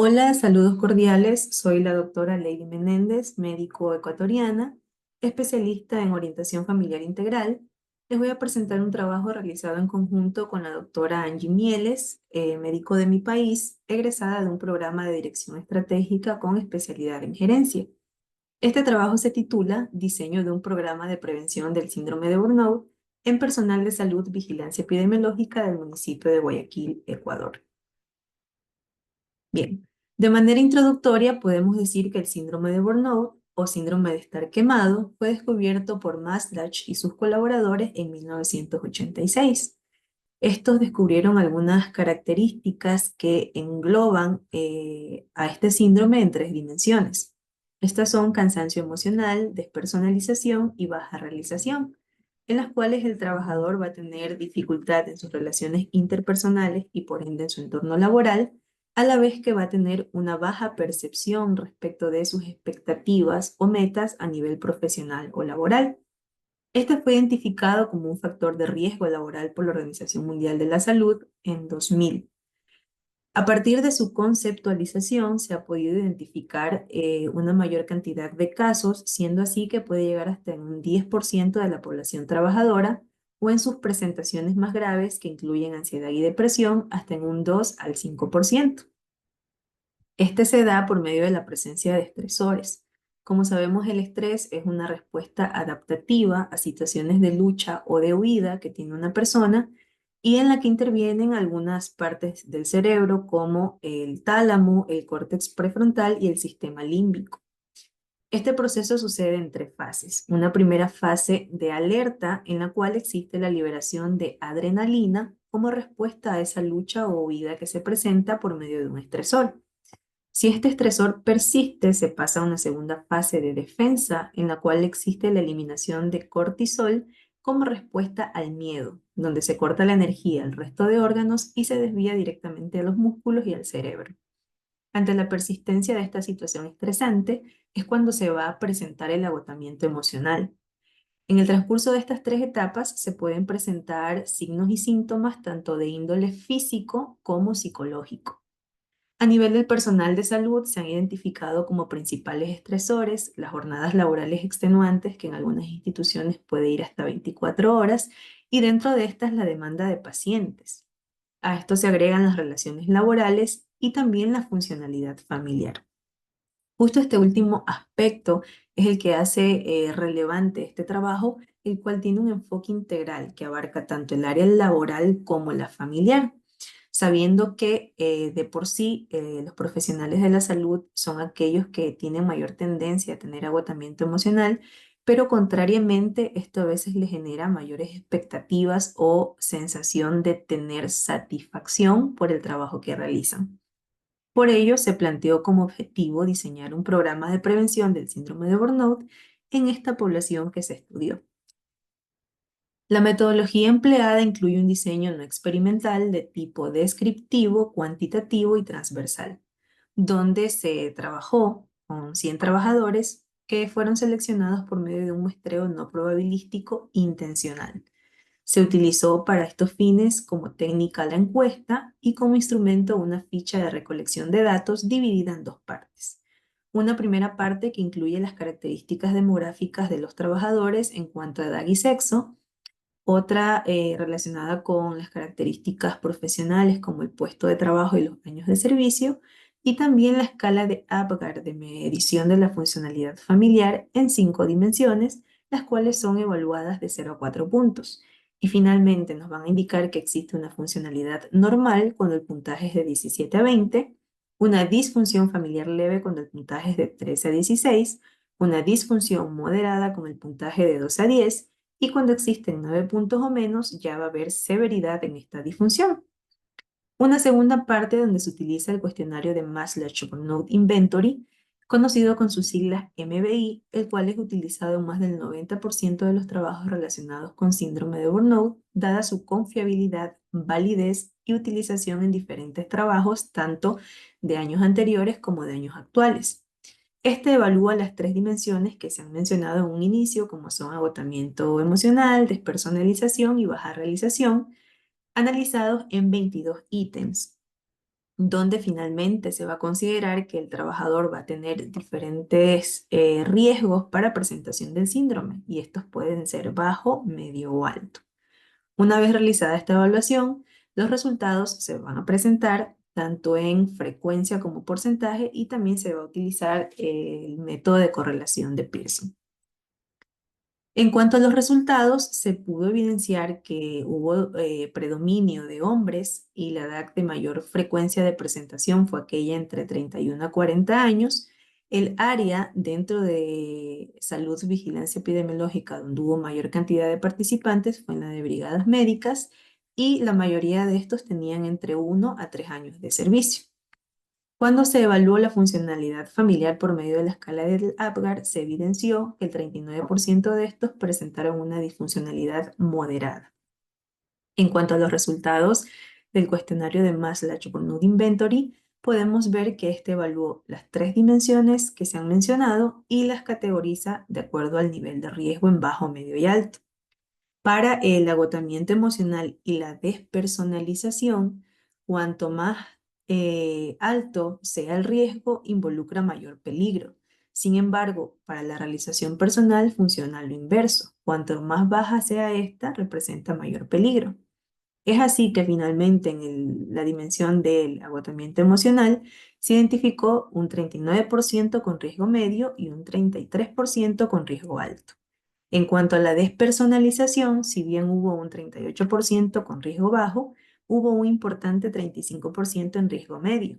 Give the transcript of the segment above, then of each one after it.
Hola, saludos cordiales. Soy la doctora Lady Menéndez, médico ecuatoriana, especialista en orientación familiar integral. Les voy a presentar un trabajo realizado en conjunto con la doctora Angie Mieles, médico de mi país, egresada de un programa de dirección estratégica con especialidad en gerencia. Este trabajo se titula Diseño de un programa de prevención del síndrome de Burnout en personal de salud vigilancia epidemiológica del municipio de Guayaquil, Ecuador. Bien, de manera introductoria podemos decir que el síndrome de Burnout o síndrome de estar quemado fue descubierto por Maslach y sus colaboradores en 1986. Estos descubrieron algunas características que engloban a este síndrome en tres dimensiones. Estas son cansancio emocional, despersonalización y baja realización, en las cuales el trabajador va a tener dificultad en sus relaciones interpersonales y por ende en su entorno laboral, a la vez que va a tener una baja percepción respecto de sus expectativas o metas a nivel profesional o laboral. Este fue identificado como un factor de riesgo laboral por la Organización Mundial de la Salud en 2000. A partir de su conceptualización se ha podido identificar una mayor cantidad de casos, siendo así que puede llegar hasta en un 10% de la población trabajadora o en sus presentaciones más graves que incluyen ansiedad y depresión hasta en un 2 al 5%. Este se da por medio de la presencia de estresores. Como sabemos, el estrés es una respuesta adaptativa a situaciones de lucha o de huida que tiene una persona y en la que intervienen algunas partes del cerebro como el tálamo, el córtex prefrontal y el sistema límbico. Este proceso sucede en tres fases. Una primera fase de alerta en la cual existe la liberación de adrenalina como respuesta a esa lucha o huida que se presenta por medio de un estresor. Si este estresor persiste, se pasa a una segunda fase de defensa en la cual existe la eliminación de cortisol como respuesta al miedo, donde se corta la energía al resto de órganos y se desvía directamente a los músculos y al cerebro. Ante la persistencia de esta situación estresante es cuando se va a presentar el agotamiento emocional. En el transcurso de estas tres etapas se pueden presentar signos y síntomas tanto de índole físico como psicológico. A nivel del personal de salud se han identificado como principales estresores las jornadas laborales extenuantes, que en algunas instituciones puede ir hasta 24 horas, y dentro de estas la demanda de pacientes. A esto se agregan las relaciones laborales y también la funcionalidad familiar. Justo este último aspecto es el que hace relevante este trabajo, el cual tiene un enfoque integral que abarca tanto el área laboral como la familiar, sabiendo que de por sí los profesionales de la salud son aquellos que tienen mayor tendencia a tener agotamiento emocional, pero contrariamente esto a veces les genera mayores expectativas o sensación de tener satisfacción por el trabajo que realizan. Por ello, se planteó como objetivo diseñar un programa de prevención del síndrome de burnout en esta población que se estudió. La metodología empleada incluye un diseño no experimental de tipo descriptivo, cuantitativo y transversal, donde se trabajó con 100 trabajadores que fueron seleccionados por medio de un muestreo no probabilístico intencional. Se utilizó para estos fines como técnica la encuesta y como instrumento una ficha de recolección de datos dividida en dos partes. Una primera parte que incluye las características demográficas de los trabajadores en cuanto a edad y sexo, otra relacionada con las características profesionales como el puesto de trabajo y los años de servicio, y también la escala de Apgar de medición de la funcionalidad familiar en 5 dimensiones, las cuales son evaluadas de 0 a 4 puntos. Y finalmente nos van a indicar que existe una funcionalidad normal cuando el puntaje es de 17 a 20, una disfunción familiar leve cuando el puntaje es de 13 a 16, una disfunción moderada con el puntaje de 2 a 10, y cuando existen 9 puntos o menos, ya va a haber severidad en esta disfunción. Una segunda parte donde se utiliza el cuestionario de Maslach-Burnout Inventory, conocido con sus siglas MBI, el cual es utilizado en más del 90% de los trabajos relacionados con síndrome de burnout, dada su confiabilidad, validez y utilización en diferentes trabajos, tanto de años anteriores como de años actuales. Este evalúa las tres dimensiones que se han mencionado en un inicio, como son agotamiento emocional, despersonalización y baja realización, analizados en 22 ítems. donde finalmente se va a considerar que el trabajador va a tener diferentes riesgos para presentación del síndrome, y estos pueden ser bajo, medio o alto. Una vez realizada esta evaluación, los resultados se van a presentar tanto en frecuencia como porcentaje, y también se va a utilizar el método de correlación de Pearson. En cuanto a los resultados, se pudo evidenciar que hubo predominio de hombres, y la edad de mayor frecuencia de presentación fue aquella entre 31 a 40 años. El área dentro de salud, vigilancia epidemiológica, donde hubo mayor cantidad de participantes, fue en la de brigadas médicas, y la mayoría de estos tenían entre 1 a 3 años de servicio. Cuando se evaluó la funcionalidad familiar por medio de la escala del Apgar, se evidenció que el 39% de estos presentaron una disfuncionalidad moderada. En cuanto a los resultados del cuestionario de Maslach-Bernoud Inventory, podemos ver que este evaluó las tres dimensiones que se han mencionado y las categoriza de acuerdo al nivel de riesgo en bajo, medio y alto. Para el agotamiento emocional y la despersonalización, cuanto más alto sea el riesgo, involucra mayor peligro. Sin embargo, para la realización personal funciona lo inverso. Cuanto más baja sea esta, representa mayor peligro. Es así que finalmente en la dimensión del agotamiento emocional se identificó un 39% con riesgo medio y un 33% con riesgo alto. En cuanto a la despersonalización, si bien hubo un 38% con riesgo bajo, hubo un importante 35% en riesgo medio.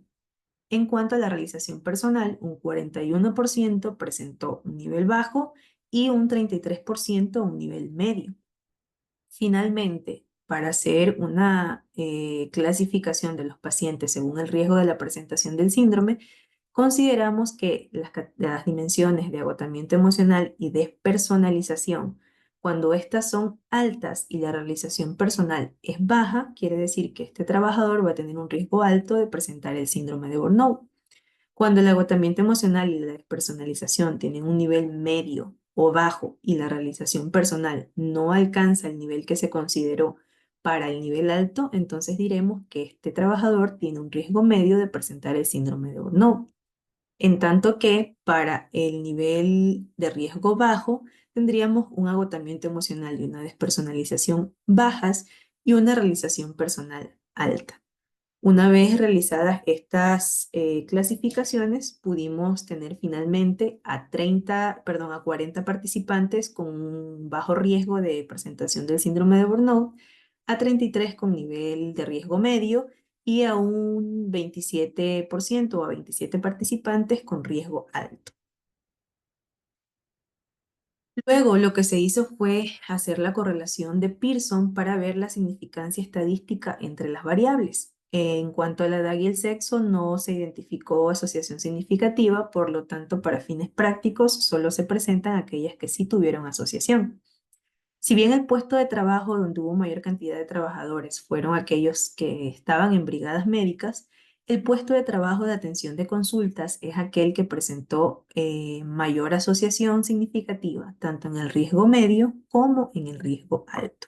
En cuanto a la realización personal, un 41% presentó un nivel bajo y un 33% un nivel medio. Finalmente, para hacer una clasificación de los pacientes según el riesgo de la presentación del síndrome, consideramos que las dimensiones de agotamiento emocional y despersonalización, cuando estas son altas y la realización personal es baja, quiere decir que este trabajador va a tener un riesgo alto de presentar el síndrome de burnout. Cuando el agotamiento emocional y la despersonalización tienen un nivel medio o bajo y la realización personal no alcanza el nivel que se consideró para el nivel alto, entonces diremos que este trabajador tiene un riesgo medio de presentar el síndrome de burnout. En tanto que para el nivel de riesgo bajo tendríamos un agotamiento emocional y una despersonalización bajas y una realización personal alta. Una vez realizadas estas clasificaciones, pudimos tener finalmente a 40 participantes con un bajo riesgo de presentación del síndrome de burnout, a 33 con nivel de riesgo medio y a un 27% o a 27 participantes con riesgo alto. Luego, lo que se hizo fue hacer la correlación de Pearson para ver la significancia estadística entre las variables. En cuanto a la edad y el sexo, no se identificó asociación significativa, por lo tanto, para fines prácticos, solo se presentan aquellas que sí tuvieron asociación. Si bien el puesto de trabajo donde hubo mayor cantidad de trabajadores fueron aquellos que estaban en brigadas médicas, el puesto de trabajo de atención de consultas es aquel que presentó mayor asociación significativa, tanto en el riesgo medio como en el riesgo alto.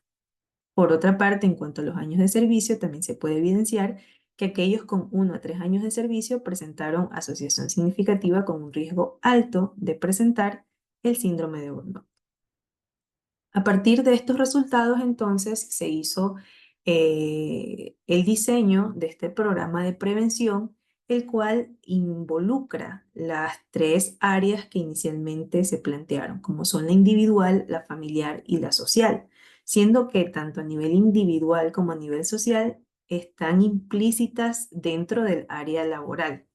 Por otra parte, en cuanto a los años de servicio, también se puede evidenciar que aquellos con 1 a 3 años de servicio presentaron asociación significativa con un riesgo alto de presentar el síndrome de Burnout. A partir de estos resultados, entonces, se hizo el diseño de este programa de prevención, el cual involucra las tres áreas que inicialmente se plantearon, como son la individual, la familiar y la social, siendo que tanto a nivel individual como a nivel social están implícitas dentro del área laboral.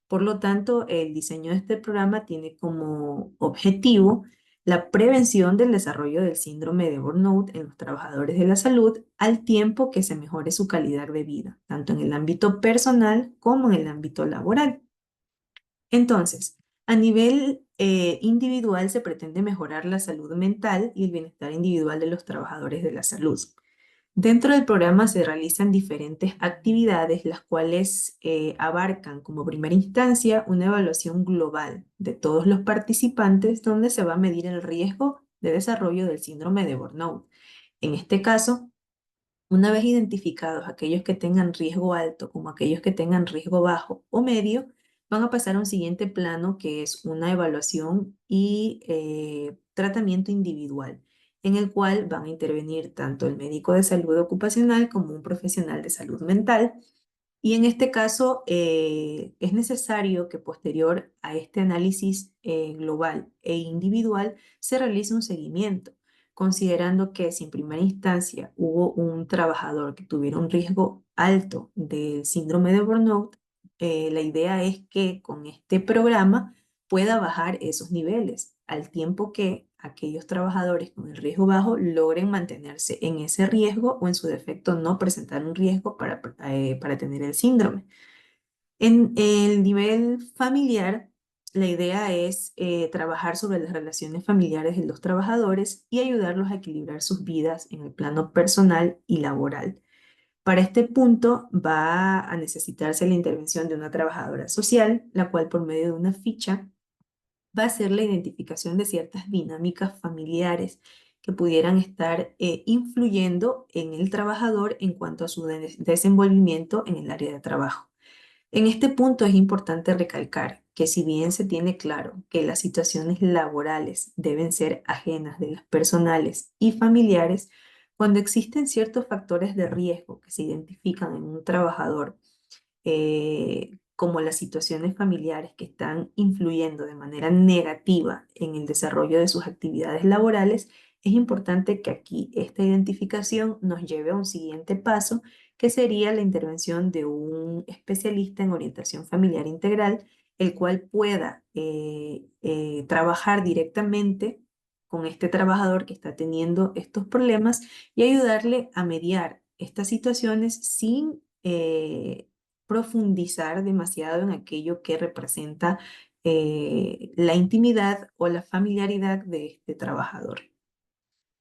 Por lo tanto, el diseño de este programa tiene como objetivo la prevención del desarrollo del síndrome de burnout en los trabajadores de la salud, al tiempo que se mejore su calidad de vida, tanto en el ámbito personal como en el ámbito laboral. Entonces, a nivel individual se pretende mejorar la salud mental y el bienestar individual de los trabajadores de la salud. Dentro del programa se realizan diferentes actividades, las cuales abarcan como primera instancia una evaluación global de todos los participantes, donde se va a medir el riesgo de desarrollo del síndrome de burnout. En este caso, Una vez identificados aquellos que tengan riesgo alto como aquellos que tengan riesgo bajo o medio, van a pasar a un siguiente plano que es una evaluación y tratamiento individual, en el cual van a intervenir tanto el médico de salud ocupacional como un profesional de salud mental, y en este caso, es necesario que posterior a este análisis global e individual se realice un seguimiento, considerando que si en primera instancia hubo un trabajador que tuviera un riesgo alto del síndrome de burnout, la idea es que con este programa pueda bajar esos niveles, al tiempo que aquellos trabajadores con el riesgo bajo logren mantenerse en ese riesgo o en su defecto no presentar un riesgo para tener el síndrome. En el nivel familiar, la idea es trabajar sobre las relaciones familiares de los trabajadores y ayudarlos a equilibrar sus vidas en el plano personal y laboral. Para este punto va a necesitarse la intervención de una trabajadora social, la cual por medio de una ficha va a ser la identificación de ciertas dinámicas familiares que pudieran estar influyendo en el trabajador en cuanto a su desenvolvimiento en el área de trabajo. En este punto es importante recalcar que si bien se tiene claro que las situaciones laborales deben ser ajenas de las personales y familiares, cuando existen ciertos factores de riesgo que se identifican en un trabajador, como las situaciones familiares que están influyendo de manera negativa en el desarrollo de sus actividades laborales, es importante que aquí esta identificación nos lleve a un siguiente paso, que sería la intervención de un especialista en orientación familiar integral, el cual pueda trabajar directamente con este trabajador que está teniendo estos problemas y ayudarle a mediar estas situaciones sin profundizar demasiado en aquello que representa la intimidad o la familiaridad de este trabajador.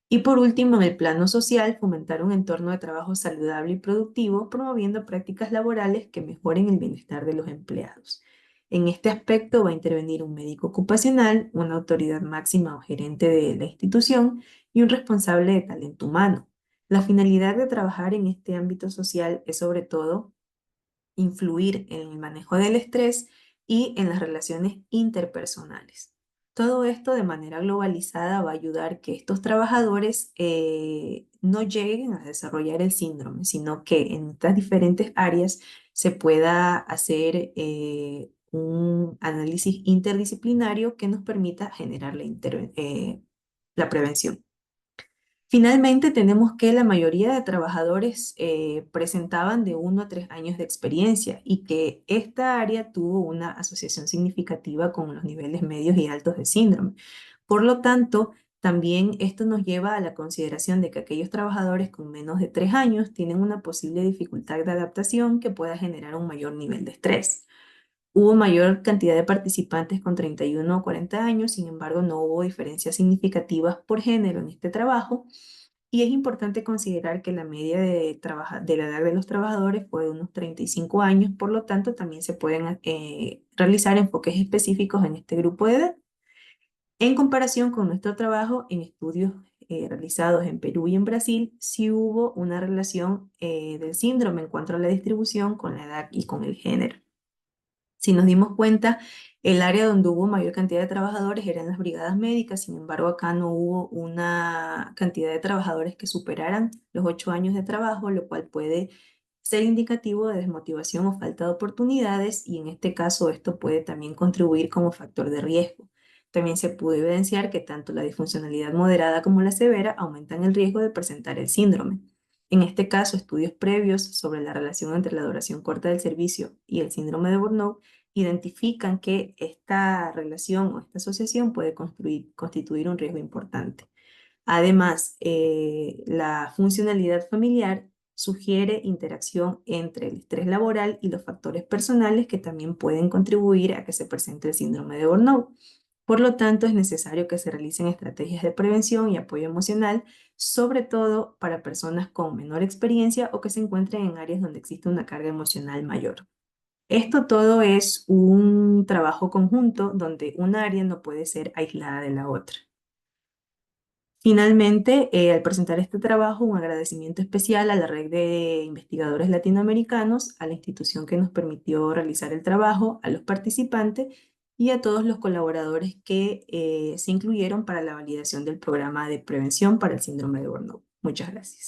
Y por último, en el plano social, fomentar un entorno de trabajo saludable y productivo, promoviendo prácticas laborales que mejoren el bienestar de los empleados. En este aspecto va a intervenir un médico ocupacional, una autoridad máxima o gerente de la institución y un responsable de talento humano. La finalidad de trabajar en este ámbito social es sobre todo influir en el manejo del estrés y en las relaciones interpersonales. Todo esto de manera globalizada va a ayudar que estos trabajadores no lleguen a desarrollar el síndrome, sino que en estas diferentes áreas se pueda hacer un análisis interdisciplinario que nos permita generar la prevención. Finalmente, tenemos que la mayoría de trabajadores presentaban de 1 a 3 años de experiencia y que esta área tuvo una asociación significativa con los niveles medios y altos de síndrome. Por lo tanto, también esto nos lleva a la consideración de que aquellos trabajadores con menos de 3 años tienen una posible dificultad de adaptación que pueda generar un mayor nivel de estrés. Hubo mayor cantidad de participantes con 31 o 40 años, sin embargo, no hubo diferencias significativas por género en este trabajo. Y es importante considerar que la media de la edad de los trabajadores fue de unos 35 años, por lo tanto, también se pueden realizar enfoques específicos en este grupo de edad. En comparación con nuestro trabajo en estudios realizados en Perú y en Brasil, sí hubo una relación del síndrome en cuanto a la distribución con la edad y con el género. Si nos dimos cuenta, el área donde hubo mayor cantidad de trabajadores eran las brigadas médicas. Sin embargo, acá no hubo una cantidad de trabajadores que superaran los 8 años de trabajo, lo cual puede ser indicativo de desmotivación o falta de oportunidades, y en este caso esto puede también contribuir como factor de riesgo. También se pudo evidenciar que tanto la disfuncionalidad moderada como la severa aumentan el riesgo de presentar el síndrome. En este caso, estudios previos sobre la relación entre la duración corta del servicio y el síndrome de burnout identifican que esta relación o esta asociación puede constituir un riesgo importante. Además, la funcionalidad familiar sugiere interacción entre el estrés laboral y los factores personales que también pueden contribuir a que se presente el síndrome de burnout. Por lo tanto, es necesario que se realicen estrategias de prevención y apoyo emocional, sobre todo para personas con menor experiencia o que se encuentren en áreas donde existe una carga emocional mayor. Esto todo es un trabajo conjunto donde un área no puede ser aislada de la otra. Finalmente, al presentar este trabajo, un agradecimiento especial a la red de investigadores latinoamericanos, a la institución que nos permitió realizar el trabajo, a los participantes y a todos los colaboradores que se incluyeron para la validación del programa de prevención para el síndrome de Burnout. Muchas gracias.